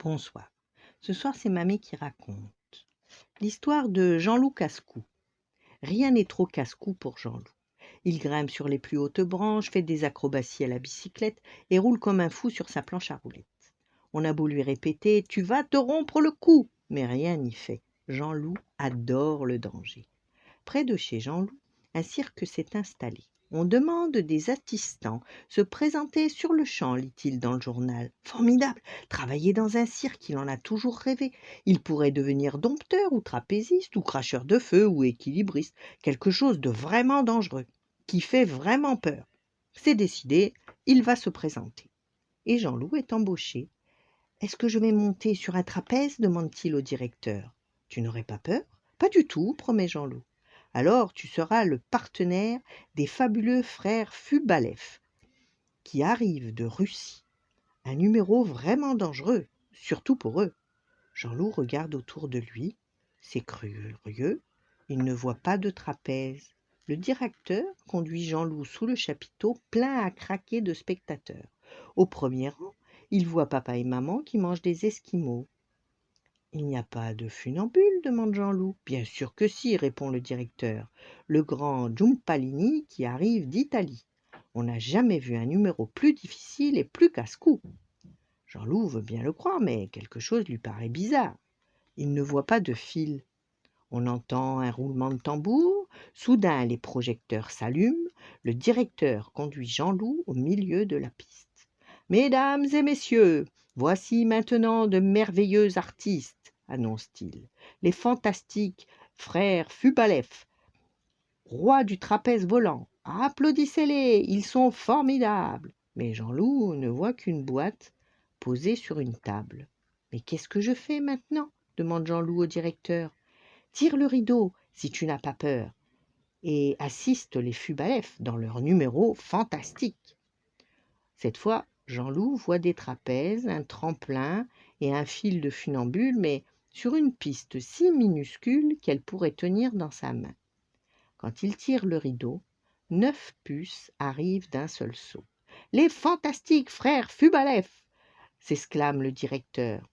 Bonsoir. Ce soir, c'est Mamie qui raconte l'histoire de Jean-Loup Casse-Cou. Rien n'est trop casse-cou pour Jean-Loup. Il grimpe sur les plus hautes branches, fait des acrobaties à la bicyclette et roule comme un fou sur sa planche à roulettes. On a beau lui répéter « Tu vas te rompre le cou !» mais rien n'y fait. Jean-Loup adore le danger. Près de chez Jean-Loup, un cirque s'est installé. On demande des assistants. Se présenter sur le champ, lit-il dans le journal. Formidable! Travailler dans un cirque, il en a toujours rêvé. Il pourrait devenir dompteur ou trapéziste ou cracheur de feu ou équilibriste. Quelque chose de vraiment dangereux, qui fait vraiment peur. C'est décidé, il va se présenter. Et Jean-Loup est embauché. « Est-ce que je vais monter sur un trapèze ?» demande-t-il au directeur. « Tu n'aurais pas peur ?»« Pas du tout, promet Jean-Loup. » « Alors tu seras le partenaire des fabuleux frères Fubalev, qui arrivent de Russie. Un numéro vraiment dangereux, surtout pour eux. » Jean-Loup regarde autour de lui. C'est curieux, il ne voit pas de trapèze. Le directeur conduit Jean-Loup sous le chapiteau, plein à craquer de spectateurs. Au premier rang, il voit papa et maman qui mangent des esquimaux. « Il n'y a pas de funambule ?» demande Jean-Loup. « Bien sûr que si » répond le directeur. « Le grand Giumpalini qui arrive d'Italie. On n'a jamais vu un numéro plus difficile et plus casse-cou. » Jean-Loup veut bien le croire, mais quelque chose lui paraît bizarre. Il ne voit pas de fil. On entend un roulement de tambour. Soudain, les projecteurs s'allument. Le directeur conduit Jean-Loup au milieu de la piste. « Mesdames et messieurs, voici maintenant de merveilleux artistes, annonce-t-il. Les fantastiques frères Fubalev, rois du trapèze volant. Applaudissez-les, ils sont formidables. » Mais Jean-Loup ne voit qu'une boîte posée sur une table. « Mais qu'est-ce que je fais maintenant ?» demande Jean-Loup au directeur. « Tire le rideau si tu n'as pas peur et assiste les Fubalev dans leur numéro fantastique. » Cette fois, Jean-Loup voit des trapèzes, un tremplin et un fil de funambule, mais sur une piste si minuscule qu'elle pourrait tenir dans sa main. Quand il tire le rideau, 9 puces arrivent d'un seul saut. « Les fantastiques frères Fubalev !» s'exclame le directeur.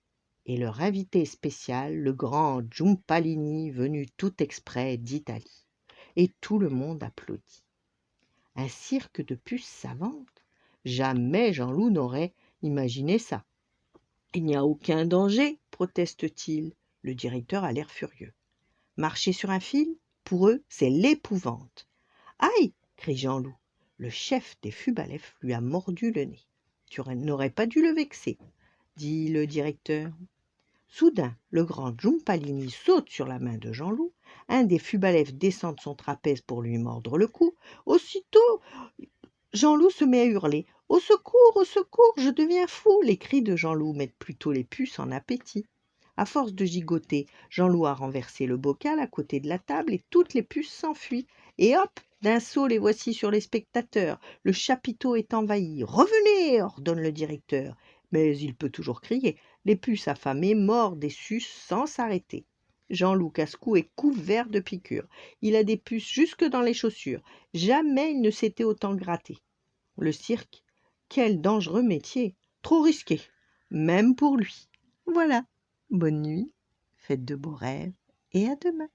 Et leur invité spécial, le grand Giumpalini, venu tout exprès d'Italie. Et tout le monde applaudit. Un cirque de puces savantes? Jamais Jean-Loup n'aurait imaginé ça. « Il n'y a aucun danger, proteste-t-il. » Le directeur a l'air furieux. Marcher sur un fil, pour eux, c'est l'épouvante. « Aïe !» crie Jean-Loup. Le chef des Fubalev lui a mordu le nez. « Tu n'aurais pas dû le vexer, » dit le directeur. Soudain, le grand Giumpalini saute sur la main de Jean-Loup. Un des Fubalev descend de son trapèze pour lui mordre le cou. Aussitôt, Jean-Loup se met à hurler. « Au secours, je deviens fou !» Les cris de Jean-Loup mettent plutôt les puces en appétit. À force de gigoter, Jean-Loup a renversé le bocal à côté de la table et toutes les puces s'enfuient. Et hop, d'un saut, les voici sur les spectateurs. Le chapiteau est envahi. « Revenez !» ordonne le directeur. Mais il peut toujours crier. Les puces affamées mordent et sucent sans s'arrêter. Jean-Loup Casse-Cou est couvert de piqûres. Il a des puces jusque dans les chaussures. Jamais il ne s'était autant gratté. Le cirque, quel dangereux métier, trop risqué, même pour lui. Voilà, bonne nuit, faites de beaux rêves et à demain.